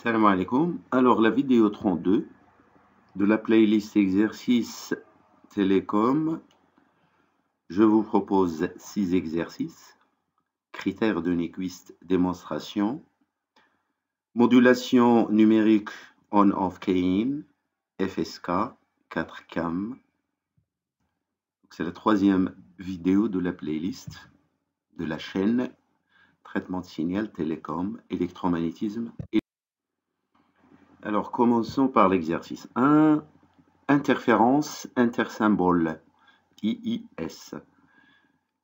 Salam alaikum. Alors, la vidéo 32 de la playlist exercices télécom, je vous propose 6 exercices. Critères de Nyquist, démonstration. Modulation numérique on-off keying, FSK, 4 cam. C'est la troisième vidéo de la playlist de la chaîne Traitement de signal télécom, électromagnétisme. Alors, commençons par l'exercice 1. Interférence intersymbole, IIS.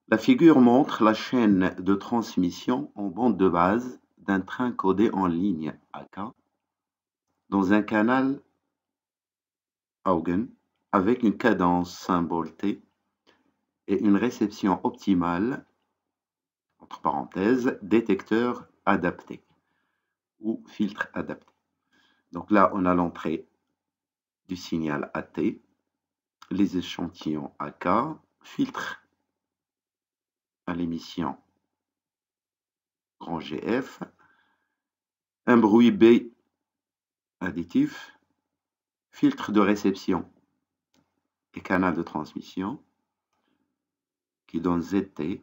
La figure montre la chaîne de transmission en bande de base d'un train codé en ligne AK dans un canal Augen avec une cadence symbole T et une réception optimale, entre parenthèses, détecteur adapté ou filtre adapté. Donc là, on a l'entrée du signal AT, les échantillons AK, filtre à l'émission grand GF, un bruit B additif, filtre de réception et canal de transmission qui donne ZT,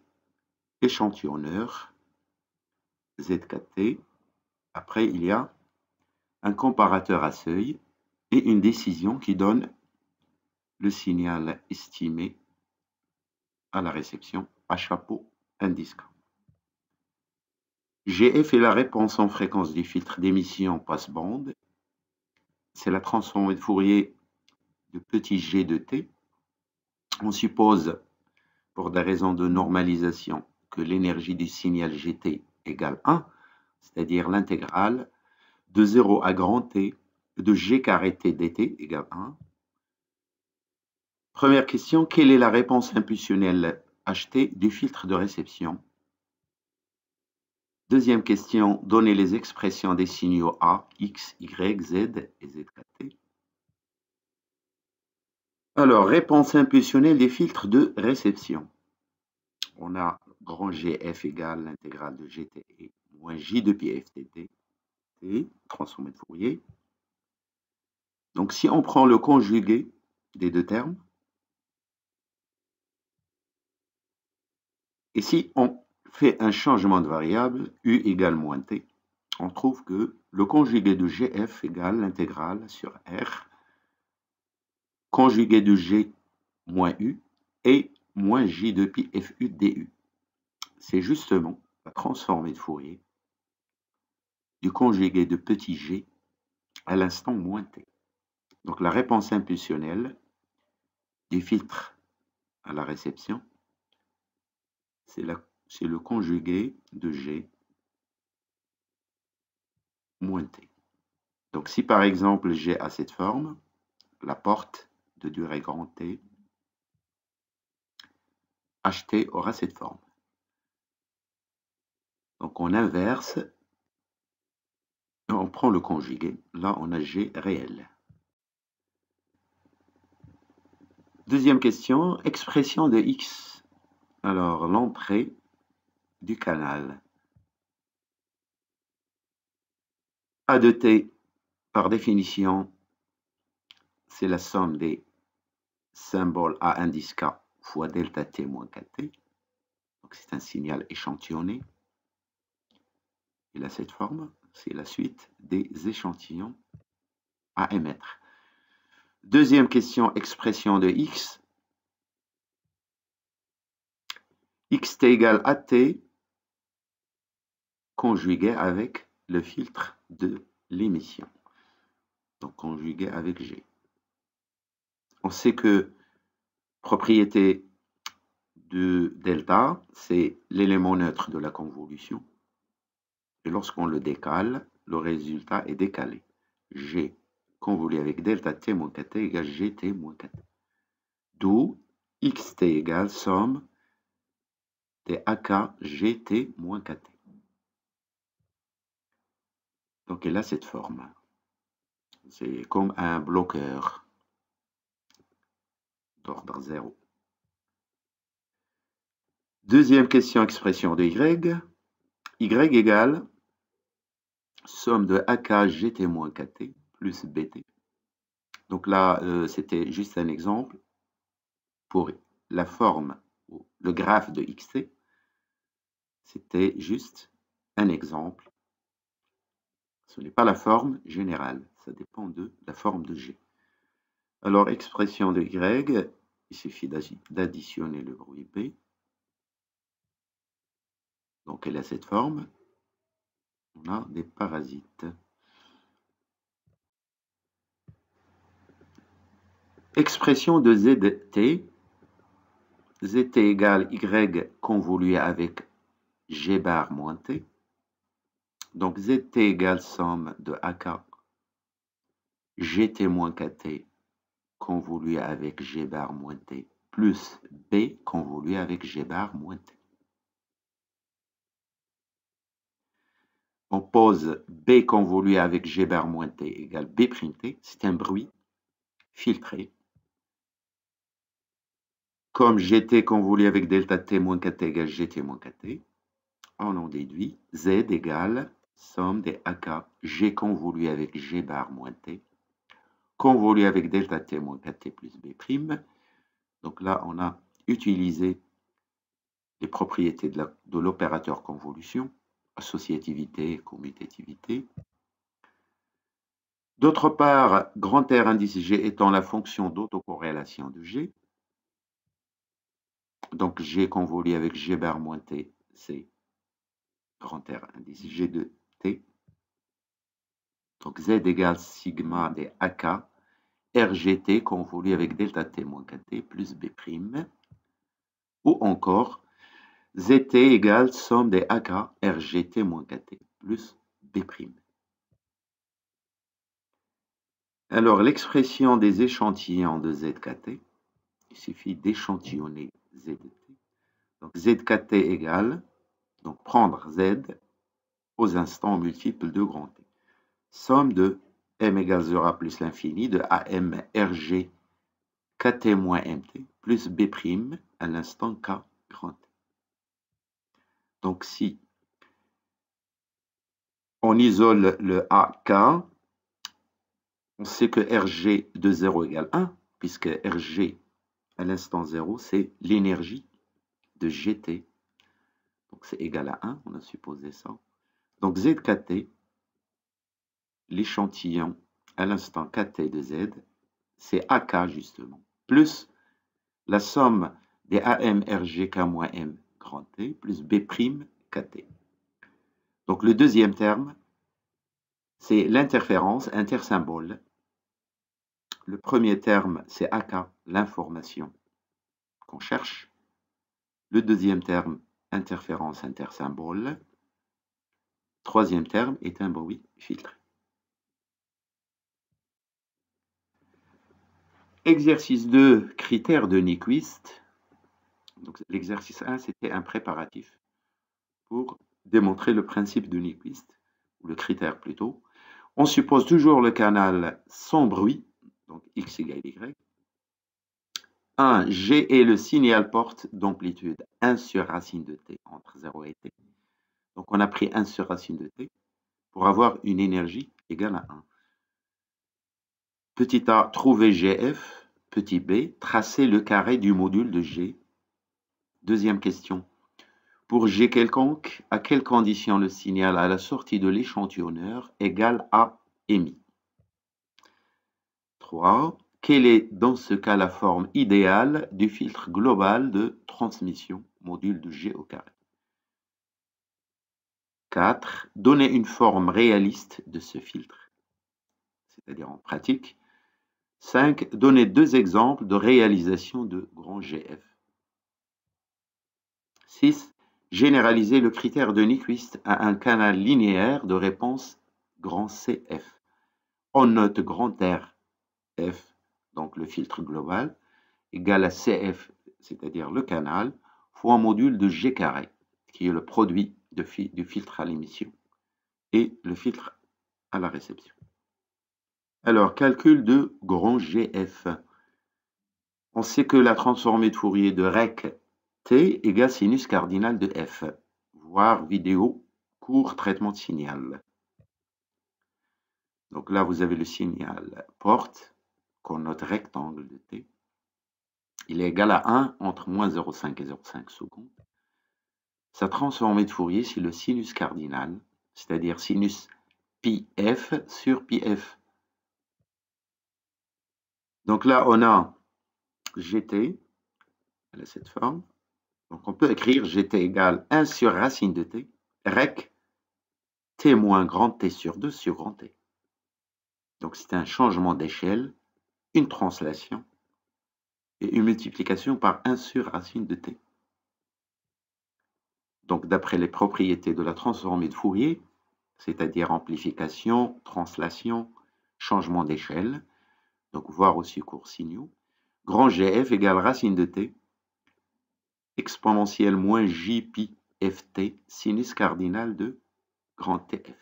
échantillonneur, Z4T. Après, il y a un comparateur à seuil et une décision qui donne le signal estimé à la réception à chapeau indiscret. GF est la réponse en fréquence du filtre d'émission passe-bande. C'est la transformée de Fourier de petit g de t. On suppose, pour des raisons de normalisation, que l'énergie du signal gt égale 1, c'est-à-dire l'intégrale de 0 à grand T de g carré t dt égale 1. Première question, quelle est la réponse impulsionnelle ht du filtre de réception? Deuxième question, donnez les expressions des signaux A, X, Y, Z et Z4T. Alors, réponse impulsionnelle des filtres de réception. On a grand GF égale l'intégrale de GTE moins J de pi FTT, transformé de Fourier. Donc, si on prend le conjugué des deux termes, et si on fait un changement de variable, U égale moins T, on trouve que le conjugué de GF égale l'intégrale sur R, conjugué de G moins U, et moins J de pi FU DU. C'est justement la transformée de Fourier du conjugué de petit g à l'instant moins t. Donc la réponse impulsionnelle du filtre à la réception, c'est le conjugué de g moins t. Donc si par exemple g a cette forme, la porte de durée grand t, ht aura cette forme. Donc on inverse, on prend le conjugué, là on a g réel. Deuxième question, expression de x. Alors l'entrée du canal. A de t, par définition, c'est la somme des symboles A indice K fois delta T moins KT. Donc c'est un signal échantillonné. Il a cette forme, c'est la suite des échantillons à émettre. Deuxième question, expression de x. Xt égale AT conjugué avec le filtre de l'émission. Donc conjugué avec G. On sait que propriété de delta, c'est l'élément neutre de la convolution. Et lorsqu'on le décale, le résultat est décalé. G convolé avec delta t moins kt égale gt moins kt. D'où xt égale somme des ak gt moins kt. Donc elle a cette forme. C'est comme un bloqueur d'ordre 0. Deuxième question, expression de y. Y égale somme de AK GT moins KT plus BT. Donc là, c'était juste un exemple pour la forme, le graphe de XT. C'était juste un exemple. Ce n'est pas la forme générale, ça dépend de la forme de G. Alors, expression de Y, il suffit d'additionner le bruit B. Donc, elle a cette forme. On a des parasites. Expression de ZT. ZT égale Y convolué avec G bar moins T. Donc, ZT égale somme de AK GT moins KT convolué avec G bar moins T plus B convolué avec G bar moins T. On pose B convolué avec G bar moins T égale B'T. C'est un bruit filtré. Comme GT convolué avec delta T moins KT égale GT moins KT, on en déduit Z égale somme des AK G convolué avec G bar moins T convolué avec delta T moins KT plus B'. Donc là, on a utilisé les propriétés de l'opérateur convolution, associativité, commutativité. D'autre part, grand R indice G étant la fonction d'autocorrélation de G. Donc G convolué avec G bar moins T, c'est grand R indice G de T. Donc Z égale sigma des AK RGT convolué avec delta T moins KT plus B'. Ou encore ZT égale somme des AK RGT moins KT plus B'. Alors, l'expression des échantillons de ZKT, il suffit d'échantillonner ZT. Donc, ZKT égale, donc prendre Z aux instants multiples de grand T. Somme de M égale 0 plus l'infini de AM RG KT moins MT plus B' à l'instant K grand T. Donc, si on isole le AK, on sait que RG de 0 égale 1, puisque RG à l'instant 0, c'est l'énergie de GT. Donc c'est égal à 1, on a supposé ça. Donc ZKT, l'échantillon à l'instant KT de Z, c'est AK justement, plus la somme des AM RGK moins M grand T plus B' KT. Donc le deuxième terme, c'est l'interférence intersymbole. Le premier terme, c'est AK, l'information qu'on cherche. Le deuxième terme, interférence intersymbole. Troisième terme est un bruit filtré. Exercice 2, critères de Nyquist. L'exercice 1, c'était un préparatif pour démontrer le principe de Nyquist, ou le critère plutôt. On suppose toujours le canal sans bruit, donc X égale Y. 1. G est le signal porte d'amplitude 1 sur racine de T entre 0 et T. Donc on a pris 1 sur racine de T pour avoir une énergie égale à 1. Petit a, trouver GF. Petit b, tracer le carré du module de G. Deuxième question. Pour G quelconque, à quelles conditions le signal à la sortie de l'échantillonneur égale à émis? 3. Quelle est dans ce cas la forme idéale du filtre global de transmission, module de G au carré? 4. Donner une forme réaliste de ce filtre, c'est-à-dire en pratique. 5. Donner 2 exemples de réalisation de grand GF. 6. Généraliser le critère de Nyquist à un canal linéaire de réponse grand CF. On note grand R F, donc le filtre global, égale à CF, c'est-à-dire le canal, fois un module de G carré, qui est le produit du filtre à l'émission et le filtre à la réception. Alors, calcul de grand GF. On sait que la transformée de Fourier de rec T égale sinus cardinal de F. Voir vidéo, court traitement de signal. Donc là, vous avez le signal porte, qu'on note rectangle de t. Il est égal à 1 entre moins 0,5 et 0,5 secondes. Sa transformée de Fourier, c'est le sinus cardinal, c'est-à-dire sinus pi f sur pi f. Donc là, on a gt, elle a cette forme. Donc on peut écrire gt égale 1 sur racine de t, rec t moins grand t sur 2 sur grand t. Donc c'est un changement d'échelle, une translation et une multiplication par 1 sur racine de t. Donc d'après les propriétés de la transformée de Fourier, c'est-à-dire amplification, translation, changement d'échelle, donc voir aussi cours signaux, grand GF égale racine de t, exponentielle moins J pi ft, sinus cardinal de grand TF.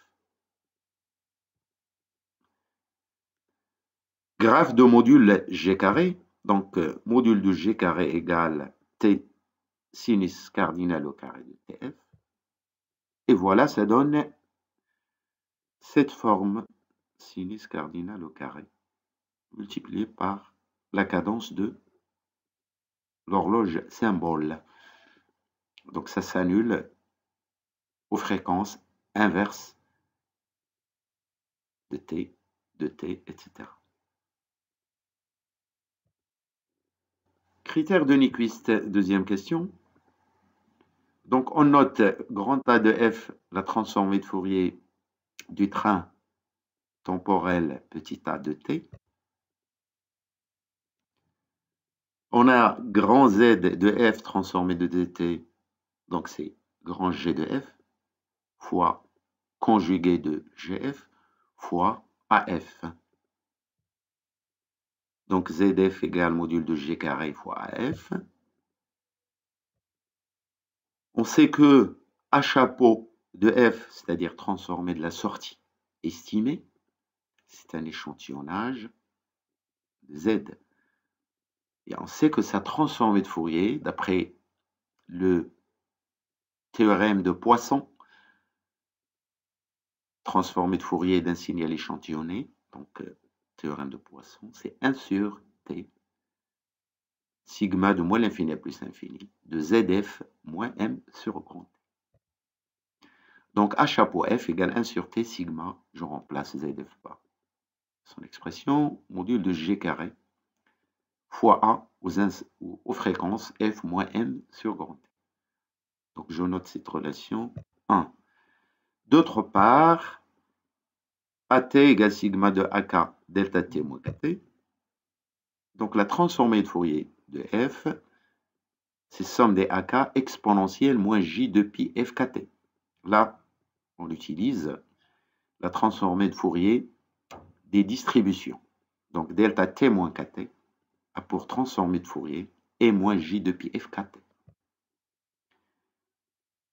Graphe de module G carré, donc module de G carré égale T sinus cardinal au carré de TF. Et voilà, ça donne cette forme sinus cardinal au carré multiplié par la cadence de l'horloge symbole. Donc ça s'annule aux fréquences inverses de T, etc. Critère de Nyquist, deuxième question. Donc on note grand A de f, la transformée de Fourier du train temporel petit a de t. On a grand Z de f transformé de dt, donc c'est grand G de f, fois conjugué de gf, fois AF. Donc ZF égale module de G carré fois AF. On sait que A chapeau de F, c'est-à-dire transformé de la sortie estimée, c'est un échantillonnage de Z. Et on sait que sa transformée de Fourier, d'après le théorème de Poisson, transformée de Fourier d'un signal échantillonné, donc théorème de Poisson, c'est 1 sur T, sigma de moins l'infini à plus l'infini, de ZF moins M sur grand T. Donc A chapeau F égale 1 sur T sigma, je remplace ZF par son expression, module de G carré, fois A aux fréquences F moins M sur grand T. Donc je note cette relation 1. D'autre part, AT égale sigma de AK delta T moins KT. Donc la transformée de Fourier de F, c'est somme des AK exponentielle moins J de pi FKT. Là, on utilise la transformée de Fourier des distributions. Donc delta T moins KT a pour transformée de Fourier et moins J de pi FKT.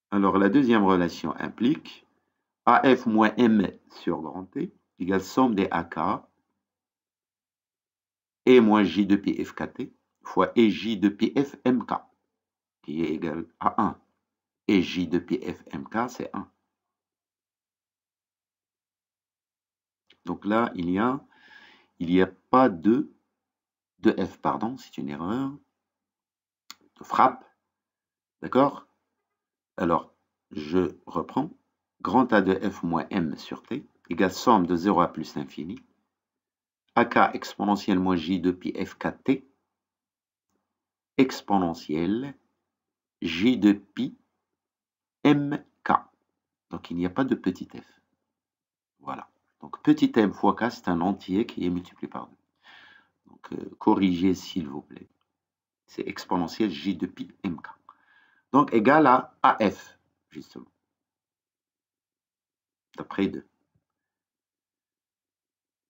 Alors la deuxième relation implique AF moins M sur grand T égale somme des AK et moins J de pi FKT fois EJ de pi FMK qui est égal à 1. Et J de pi FMK, c'est 1. Donc là, il n'y a pas de F, pardon, c'est une erreur de frappe. D'accord? Alors, je reprends. Grand A de F moins M sur T égale somme de 0 à plus l'infini. AK exponentielle moins J de pi FKT exponentielle J de pi MK. Donc, il n'y a pas de petit f. Voilà. Donc, petit m fois k, c'est un entier qui est multiplié par 2. Donc, corrigez s'il vous plaît. C'est exponentielle J de pi MK. Donc, égal à AF, justement. D'après 2.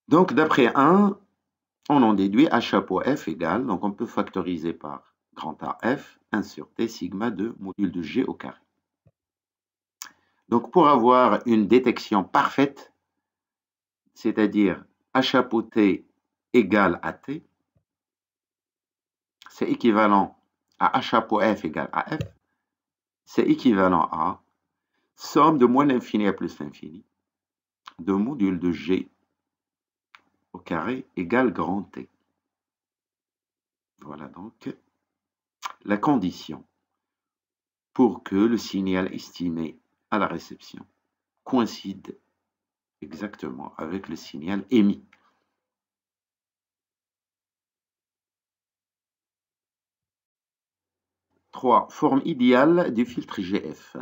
Donc, d'après 1, on en déduit A chapeau F égale, donc on peut factoriser par grand A F, 1 sur T sigma de module de G au carré. Donc, pour avoir une détection parfaite, c'est-à-dire A chapeau T égale à T, c'est équivalent à A chapeau F égale à F, c'est équivalent à somme de moins l'infini à plus l'infini de module de G au carré égale grand T. Voilà donc la condition pour que le signal estimé à la réception coïncide exactement avec le signal émis. Trois, forme idéale du filtre GF.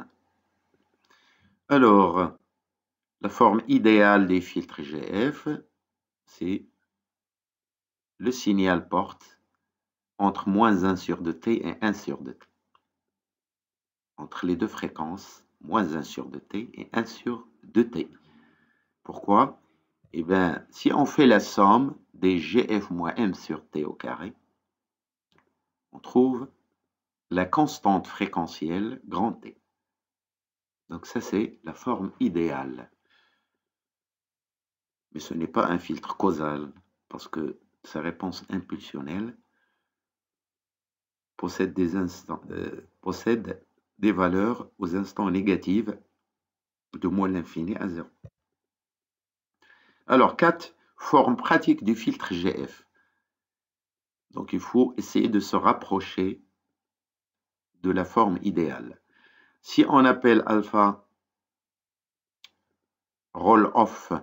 Alors, la forme idéale des filtres GF, c'est le signal porte entre moins 1 sur 2t et 1 sur 2t. Entre les deux fréquences, moins 1 sur 2t et 1 sur 2t. Pourquoi? Eh bien, si on fait la somme des GF moins M sur T au carré, on trouve la constante fréquentielle grand T. Donc ça, c'est la forme idéale. Mais ce n'est pas un filtre causal, parce que sa réponse impulsionnelle possède des valeurs aux instants négatives de moins l'infini à 0. Alors, 4, forme pratique du filtre GF. Donc, il faut essayer de se rapprocher de la forme idéale. Si on appelle alpha roll-off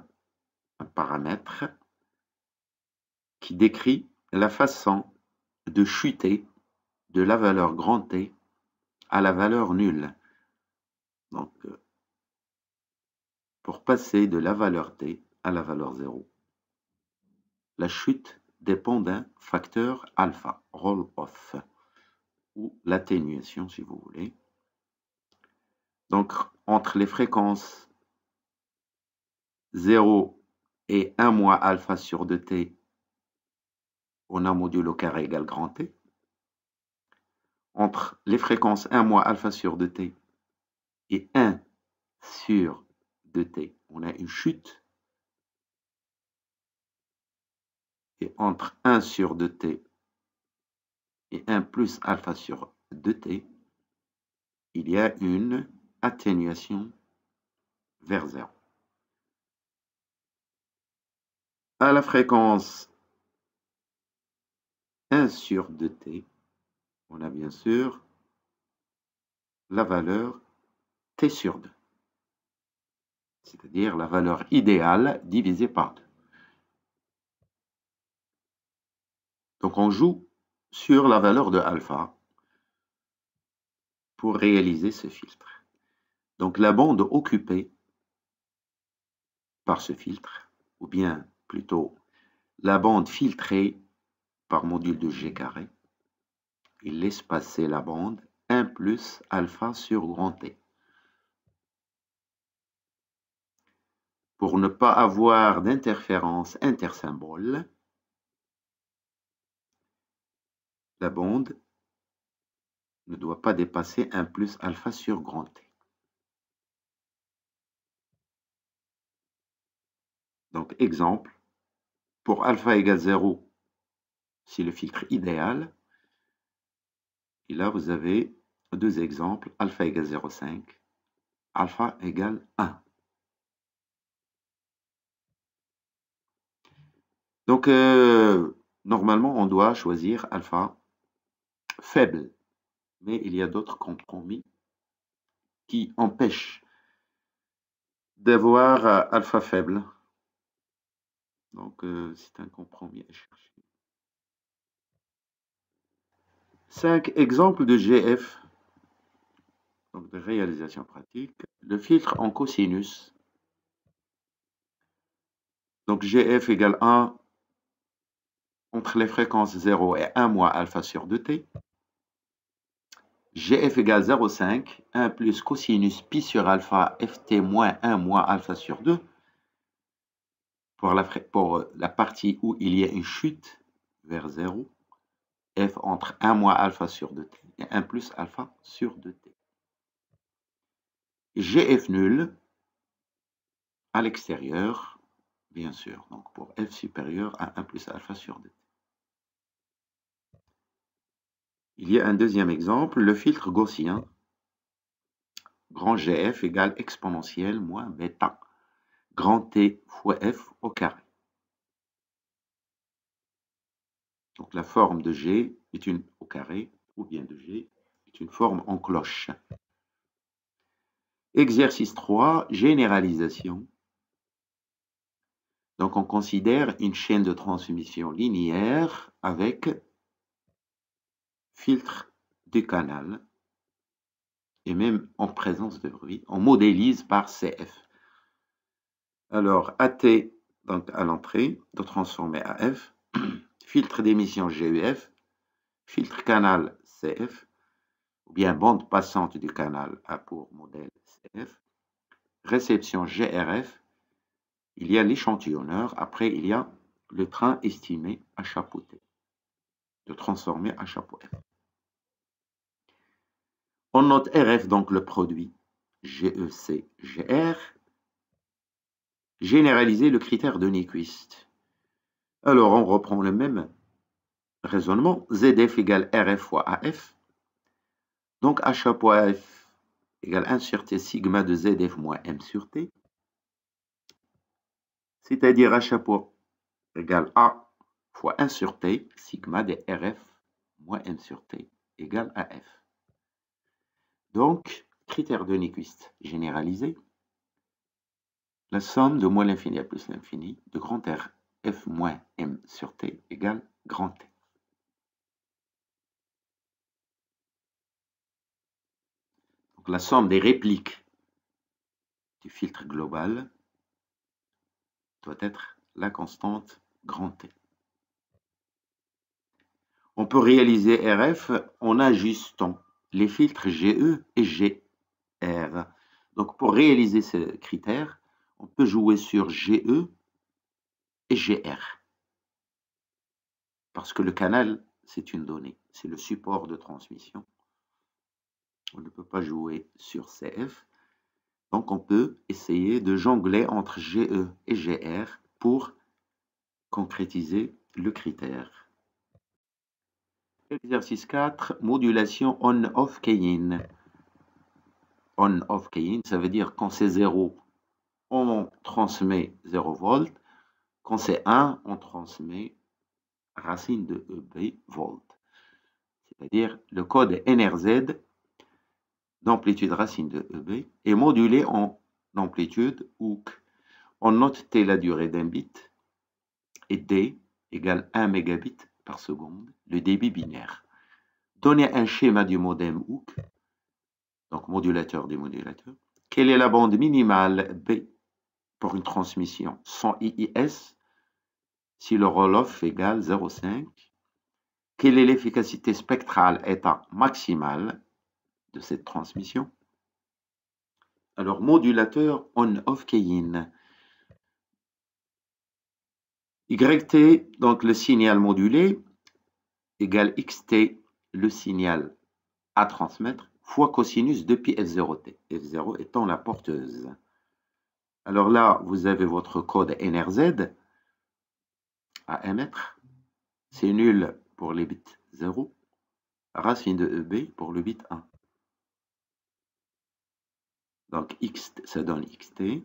un paramètre qui décrit la façon de chuter de la valeur grand T à la valeur nulle. Donc, pour passer de la valeur T à la valeur 0, la chute dépend d'un facteur alpha, roll-off, ou l'atténuation si vous voulez. Donc, entre les fréquences 0 et 1 moins alpha sur 2t, on a modulo carré égale grand T. Entre les fréquences 1 moins alpha sur 2t et 1 sur 2t, on a une chute. Et entre 1 sur 2t et 1 plus alpha sur 2t, il y a une atténuation vers 0. À la fréquence 1 sur 2t, on a bien sûr la valeur t sur 2, c'est-à-dire la valeur idéale divisée par 2. Donc on joue sur la valeur de alpha pour réaliser ce filtre. Donc la bande occupée par ce filtre, ou bien plutôt la bande filtrée par module de G carré, il laisse passer la bande 1 plus alpha sur grand T. Pour ne pas avoir d'interférence intersymbole, la bande ne doit pas dépasser 1 plus alpha sur grand T. Donc, exemple, pour alpha égale 0, c'est le filtre idéal. Et là, vous avez deux exemples, alpha égale 0,5, alpha égale 1. Donc, normalement, on doit choisir alpha faible. Mais il y a d'autres compromis qui empêchent d'avoir alpha faible. Donc, c'est un compromis à chercher. 5 exemples de GF, donc de réalisation pratique. Le filtre en cosinus. Donc, GF égale 1 entre les fréquences 0 et 1 moins alpha sur 2t. GF égale 0,5, 1 plus cosinus pi sur alpha ft moins 1 moins alpha sur 2. Pour la partie où il y a une chute vers 0. F entre 1 moins alpha sur 2t et 1 plus alpha sur 2t. GF nul à l'extérieur, bien sûr, donc pour F supérieur à 1 plus alpha sur 2t. Il y a un deuxième exemple, le filtre gaussien, grand GF égale exponentielle moins bêta, grand T fois F au carré. Donc la forme de G est une au carré, ou bien de G est une forme en cloche. Exercice 3, généralisation. Donc on considère une chaîne de transmission linéaire avec filtre de canal et même en présence de bruit. On modélise par CF. Alors AT, donc à l'entrée, de transformer à F, filtre d'émission GEF, filtre canal CF, ou bien bande passante du canal A pour modèle CF, réception GRF, il y a l'échantillonneur, après il y a le train estimé à chapeau T, de transformer à chapeau F. On note RF, donc le produit GEC, GR, généraliser le critère de Nyquist. Alors on reprend le même raisonnement, ZF égale RF fois AF, donc A chapeau AF égale 1 sur T sigma de ZF moins M sur T, c'est-à-dire A chapeau égale A fois 1 sur T sigma de RF moins M sur T égale AF. Donc, critère de Nyquist généralisé, la somme de moins l'infini à plus l'infini de grand R F moins M sur T égale grand T. Donc, la somme des répliques du filtre global doit être la constante grand T. On peut réaliser RF en ajustant les filtres GE et GR. Donc, pour réaliser ce critère, on peut jouer sur GE et GR. Parce que le canal, c'est une donnée, c'est le support de transmission. On ne peut pas jouer sur CF. Donc, on peut essayer de jongler entre GE et GR pour concrétiser le critère. Exercice 4, modulation on-off Keying. On-off Keying, ça veut dire quand c'est 0, on transmet 0 volts. Quand c'est 1, on transmet racine de EB volt. C'est-à-dire le code NRZ d'amplitude racine de EB est modulé en amplitude OUK. On note T la durée d'un bit et D égale 1 mégabit par seconde, le débit binaire. Donner un schéma du modem OUK, donc modulateur des modulateurs. Quelle est la bande minimale B pour une transmission sans IIS si le roll-off égale 0,5? Quelle est l'efficacité spectrale état maximale de cette transmission? Alors, modulateur on-off Keying. YT, donc le signal modulé, égale XT, le signal à transmettre, fois cosinus de pi F0T, F0 étant la porteuse. Alors là, vous avez votre code NRZ à émettre. C'est nul pour les bits 0, racine de EB pour le bit 1. Donc X, ça donne XT.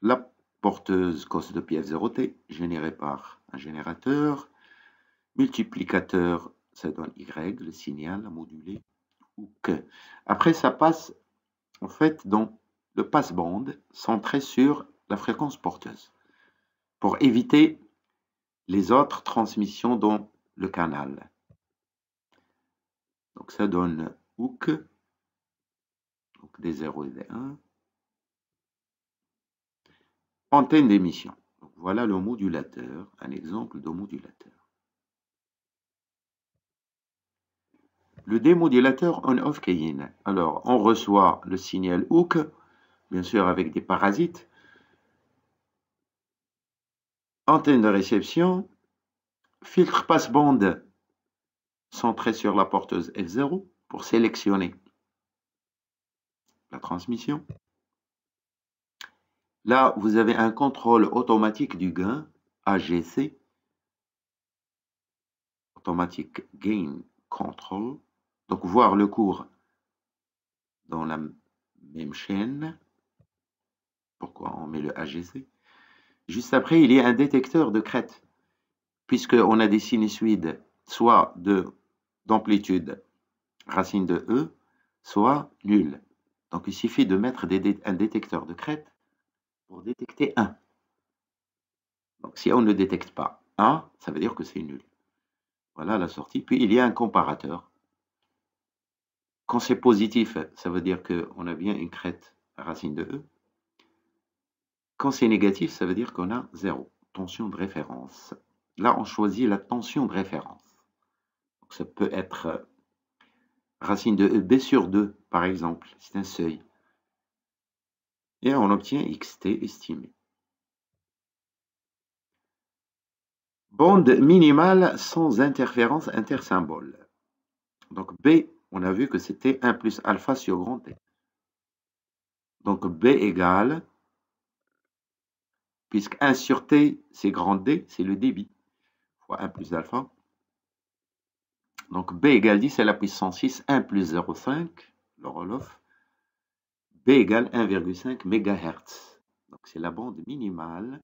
La porteuse cos de pi F0T, générée par un générateur. Multiplicateur, ça donne Y, le signal modulé. Ou que. Après, ça passe en fait dans le passe-band centré sur la fréquence porteuse pour éviter les autres transmissions dans le canal. Donc ça donne HOOK, donc des 0 et des 1. Antenne d'émission. Voilà le modulateur, un exemple de modulateur. Le démodulateur on-off Keying. Alors, on reçoit le signal HOOK, bien sûr avec des parasites. Antenne de réception, filtre passe-bande centré sur la porteuse F0 pour sélectionner la transmission. Là, vous avez un contrôle automatique du gain, AGC, Automatic Gain Control. Donc, voir le cours dans la même chaîne. Pourquoi on met le AGC? Juste après, il y a un détecteur de crête puisqu'on a des sinusoïdes soit d'amplitude racine de E, soit nul. Donc il suffit de mettre un détecteur de crête pour détecter 1. Donc si on ne détecte pas 1, ça veut dire que c'est nul. Voilà la sortie. Puis il y a un comparateur. Quand c'est positif, ça veut dire qu'on a bien une crête racine de E. Quand c'est négatif, ça veut dire qu'on a 0. Tension de référence. Là, on choisit la tension de référence. Donc, ça peut être racine de E, B sur 2, par exemple. C'est un seuil. Et on obtient xt estimé. Bande minimale sans interférence intersymbole. Donc B, on a vu que c'était 1 plus alpha sur grand T. Donc B égale, puisque 1 sur T, c'est grand D, c'est le débit, fois 1 plus alpha. Donc B égale 10 à la puissance 6, 1 plus 0,5, le roll-off. B égale 1,5 MHz. Donc c'est la bande minimale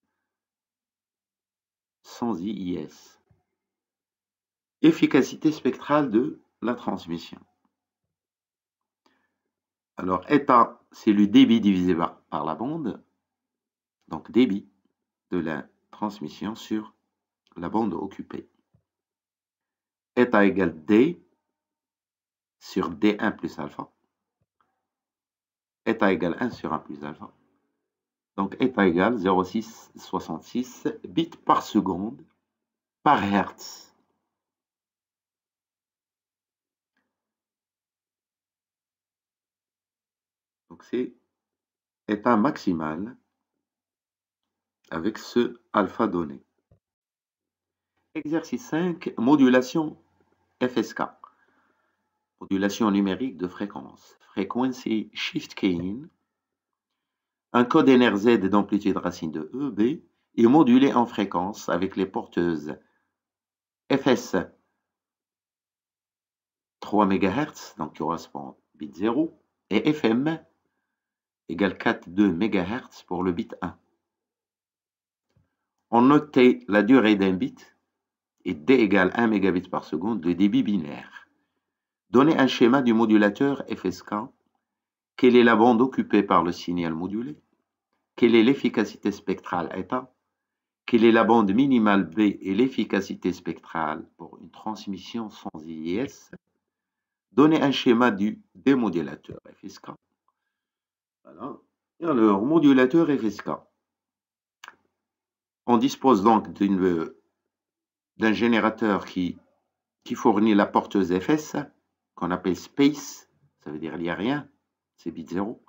sans IIS. Efficacité spectrale de la transmission. Alors, état, c'est le débit divisé par la bande. Donc, débit de la transmission sur la bande occupée. État égale D sur D1 plus alpha. État égale 1 sur 1 plus alpha. Donc, état égale 0,666 bits par seconde par Hertz. Donc, c'est état maximal avec ce alpha donné. Exercice 5, modulation FSK. Modulation numérique de fréquence. Frequency Shift Keying. Un code NRZ d'amplitude racine de E, B, est modulé en fréquence avec les porteuses FS 3 MHz, donc qui correspond bit 0, et FM égale 4,2 MHz pour le bit 1. On notait la durée d'un bit et D égale 1 mégabit par seconde de débit binaire. Donnez un schéma du modulateur FSK. Quelle est la bande occupée par le signal modulé? Quelle est l'efficacité spectrale état? Quelle est la bande minimale B et l'efficacité spectrale pour une transmission sans IIS? Donnez un schéma du démodulateur FSK. Voilà. Et alors, modulateur FSK. On dispose donc d'un générateur qui fournit la porteuse FS, qu'on appelle space, ça veut dire il n'y a rien, c'est bit 0.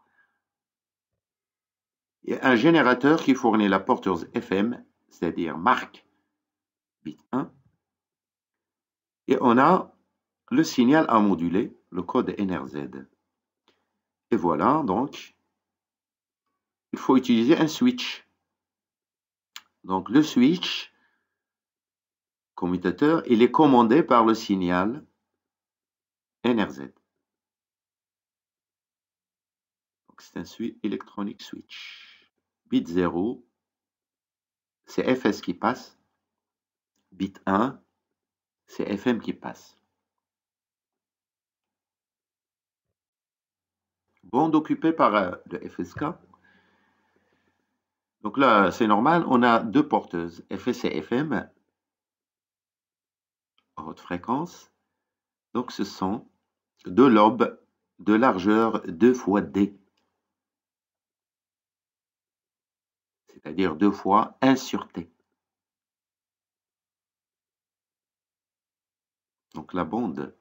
Et un générateur qui fournit la porteuse FM, c'est-à-dire marque bit 1. Et on a le signal à moduler, le code NRZ. Et voilà, donc, il faut utiliser un switch. Donc, le switch commutateur, il est commandé par le signal NRZ. C'est un électronique switch. Bit 0, c'est FS qui passe. Bit 1, c'est FM qui passe. Bande occupée par le FSK. Donc là, c'est normal, on a deux porteuses, FS et FM, haute fréquence. Donc ce sont deux lobes de largeur 2 fois D. C'est-à-dire 2 fois 1 sur T. Donc la bande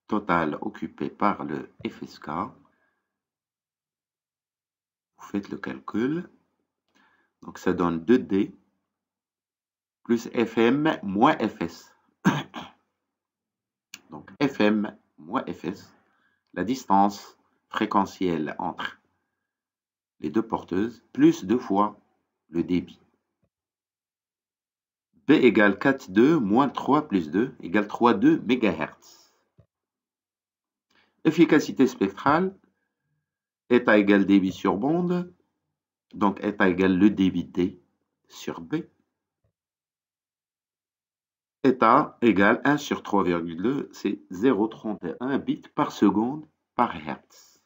totale occupée par le FSK, vous faites le calcul, donc ça donne 2D plus FM moins FS. Donc FM moins FS, la distance fréquentielle entre les deux porteuses, plus 2 fois le débit. B égale 4,2 moins 3 plus 2 égale 3,2 MHz. Efficacité spectrale, état égale débit sur bande, donc état égale le débit D sur B. État égale 1 sur 3,2, c'est 0,31 bits par seconde par Hertz.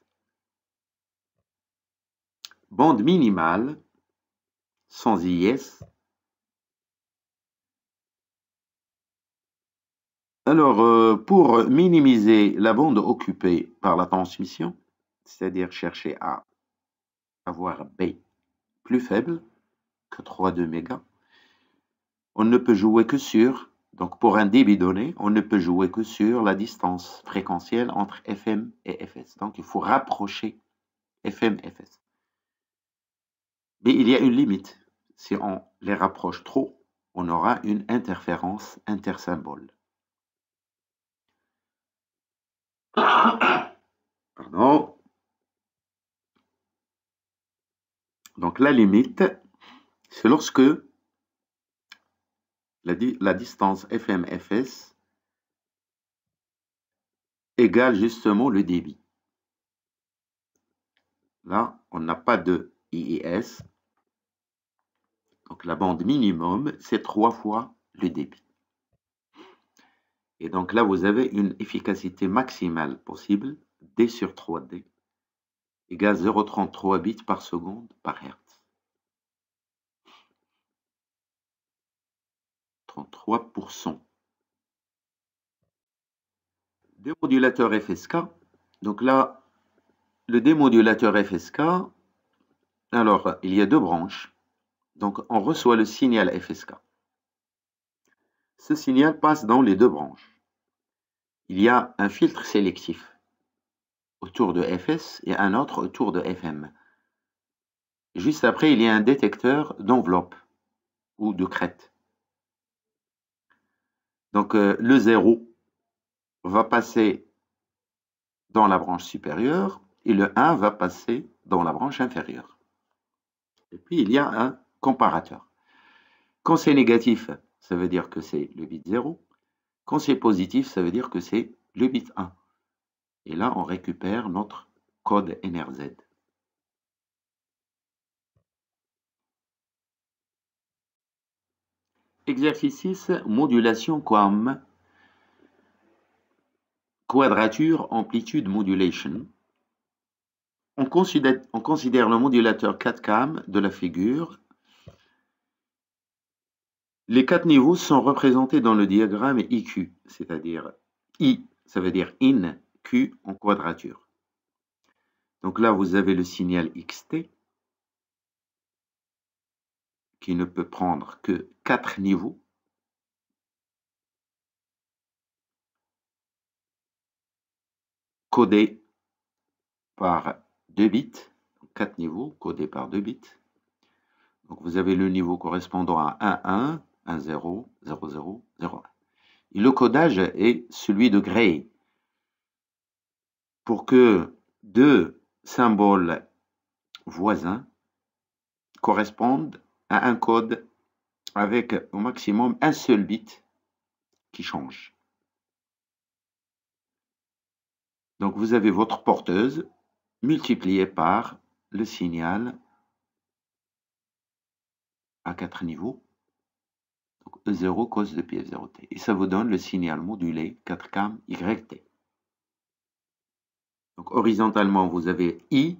Bande minimale, sans IS. Alors, pour minimiser la bande occupée par la transmission, c'est-à-dire chercher à avoir B plus faible que 3,2 mégas, on ne peut jouer que sur, donc pour un débit donné, on ne peut jouer que sur la distance fréquentielle entre FM et FS. Donc il faut rapprocher FM et FS. Mais il y a une limite. Si on les rapproche trop, on aura une interférence intersymbole. Pardon. Donc la limite, c'est lorsque la distance FM-FS égale justement le débit. Là, on n'a pas de IIS. Donc la bande minimum, c'est 3 fois le débit. Et donc là, vous avez une efficacité maximale possible, D sur 3D, égale 0,33 bits par seconde par Hertz. 33%. Démodulateur FSK. Donc là, le démodulateur FSK, alors il y a deux branches. Donc on reçoit le signal FSK. Ce signal passe dans les deux branches. Il y a un filtre sélectif autour de FS et un autre autour de FM. Juste après, il y a un détecteur d'enveloppe ou de crête. Donc le 0 va passer dans la branche supérieure et le 1 va passer dans la branche inférieure. Et puis il y a un comparateur. Quand c'est négatif, ça veut dire que c'est le bit 0. Quand c'est positif, ça veut dire que c'est le bit 1. Et là, on récupère notre code NRZ. Exercice 6, modulation QAM. Quadrature amplitude modulation. On considère le modulateur 4CAM de la figure. Les 4 niveaux sont représentés dans le diagramme IQ, c'est-à-dire I, ça veut dire in, Q en quadrature. Donc là, vous avez le signal XT qui ne peut prendre que 4 niveaux. Codés par 2 bits, 4 niveaux codés par 2 bits. Donc vous avez le niveau correspondant à 1, 1, 1, 0, 0, 0, 0, 1. Et le codage est celui de Gray. Pour que deux symboles voisins correspondent à un code avec au maximum un seul bit qui change. Donc vous avez votre porteuse multipliée par le signal à 4 niveaux. Donc E0 cos de pi F0t. Et ça vous donne le signal modulé 4CAM YT. Donc horizontalement, vous avez I.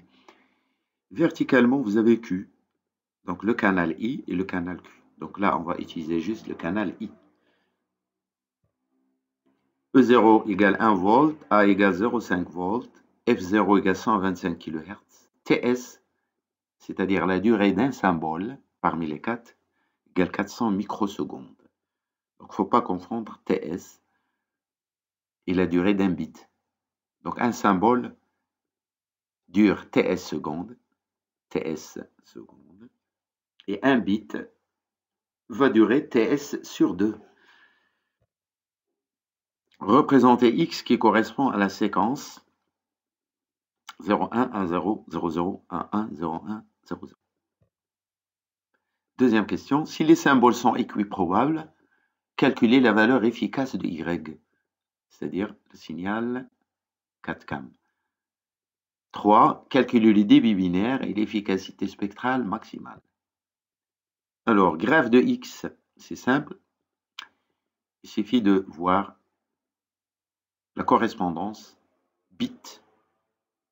Verticalement, vous avez Q. Donc le canal I et le canal Q. Donc là, on va utiliser juste le canal I. E0 égale 1 volt, A égale 0,5 volt, F0 égale 125 kHz, TS, c'est-à-dire la durée d'un symbole parmi les 4, égale 400 microsecondes. Donc il ne faut pas confondre TS et la durée d'un bit. Donc un symbole dure TS secondes, et un bit va durer TS sur 2. Représenter X qui correspond à la séquence 0, 1, 1, 0, 0, 0, 1, 1, 0, 1, 0, 0. Deuxième question, si les symboles sont équiprobables, calculez la valeur efficace de Y, c'est-à-dire le signal 4CAM. 3. Calculez le débit binaire et l'efficacité spectrale maximale. Alors, graphe de X, c'est simple. Il suffit de voir la correspondance bit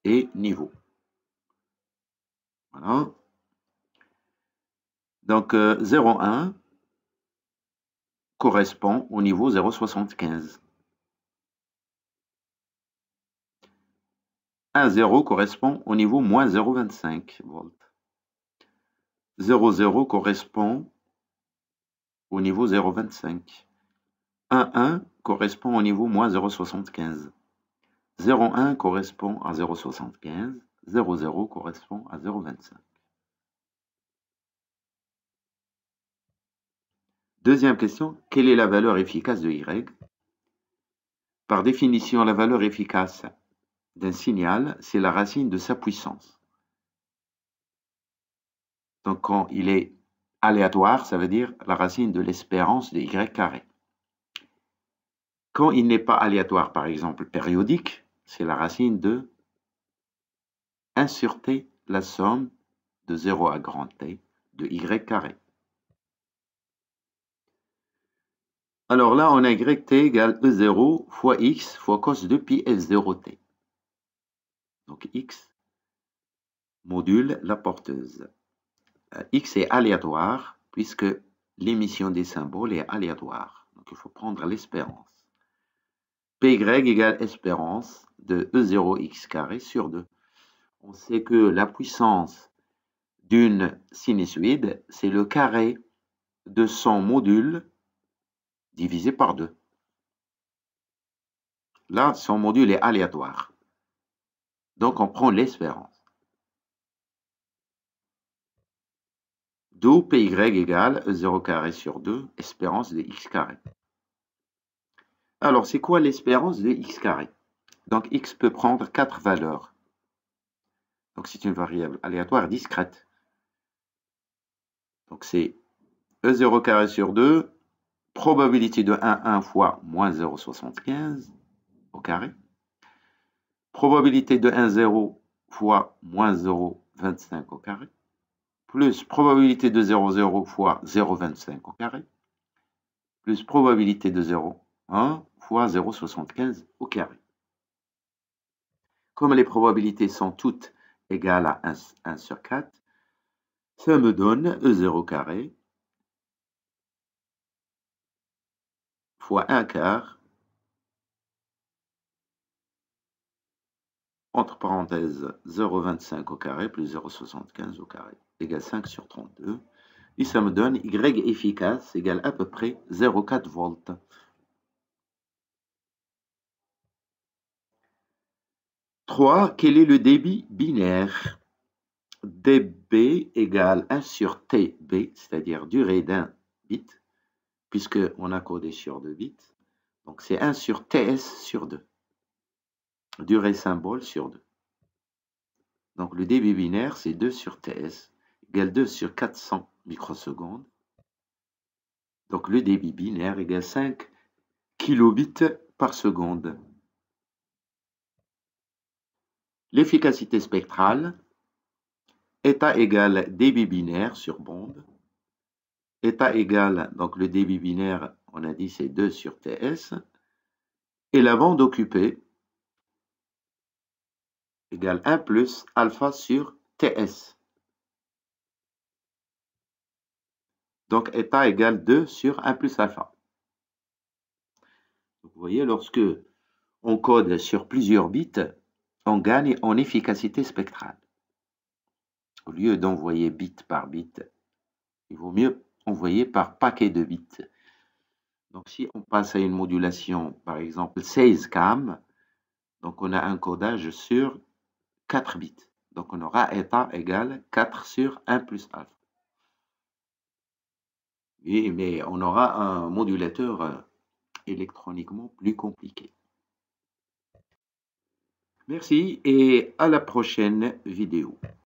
et niveau. Voilà. Donc 0,1 correspond au niveau 0,75. 1,0 correspond au niveau moins 0,25 volts. 0,0 correspond au niveau 0,25. 1,1 correspond au niveau moins 0,75. 0,1 correspond à 0,75. 0,0 correspond à 0,25. Deuxième question, quelle est la valeur efficace de Y? Par définition, la valeur efficace d'un signal, c'est la racine de sa puissance. Donc quand il est aléatoire, ça veut dire la racine de l'espérance de Y carré. Quand il n'est pas aléatoire, par exemple périodique, c'est la racine de 1 sur T, la somme de 0 à grand T de Y carré. Alors là, on a YT égale E0 fois X fois cos de pi F0T. Donc X module la porteuse. X est aléatoire puisque l'émission des symboles est aléatoire. Donc il faut prendre l'espérance. PY égale espérance de E0x carré sur 2. On sait que la puissance d'une sinusoïde, c'est le carré de son module divisé par 2. Là, son module est aléatoire. Donc, on prend l'espérance. D'où PY égale E0 carré sur 2, espérance de x carré. Alors, c'est quoi l'espérance de x carré? Donc, x peut prendre 4 valeurs. Donc, c'est une variable aléatoire discrète. Donc, c'est E0 carré sur 2, probabilité de 1 fois moins 0,75 au carré. Probabilité de 1, 0 fois moins 0,25 au carré. Plus probabilité de 0, 0 fois 0,25 au carré. Plus probabilité de 0, 1 fois 0,75 au carré. Comme les probabilités sont toutes égales à 1 sur 4, ça me donne E0 carré fois 1 quart, entre parenthèses 0,25 au carré plus 0,75 au carré, égale 5 sur 32. Et ça me donne Y efficace égale à peu près 0,4 volts. Trois, quel est le débit binaire? dB égale 1 sur TB, c'est-à-dire durée d'un bit, puisqu'on a codé sur 2 bits. Donc c'est 1 sur TS sur 2. Durée symbole sur 2. Donc le débit binaire, c'est 2 sur TS, égale 2 sur 400 microsecondes. Donc le débit binaire égale 5 kilobits par seconde. L'efficacité spectrale, état égale débit binaire sur bande. État égale, donc le débit binaire, on a dit c'est 2 sur TS. Et la bande occupée égale 1 plus alpha sur TS. Donc état égale 2 sur 1 plus alpha. Vous voyez, lorsque on code sur plusieurs bits, on gagne en efficacité spectrale. Au lieu d'envoyer bit par bit, il vaut mieux envoyer par paquet de bits. Donc si on passe à une modulation, par exemple 16 cam, donc on a un codage sur 4 bits. Donc on aura état égale 4 sur 1 plus alpha. Oui, mais on aura un modulateur électroniquement plus compliqué. Merci et à la prochaine vidéo.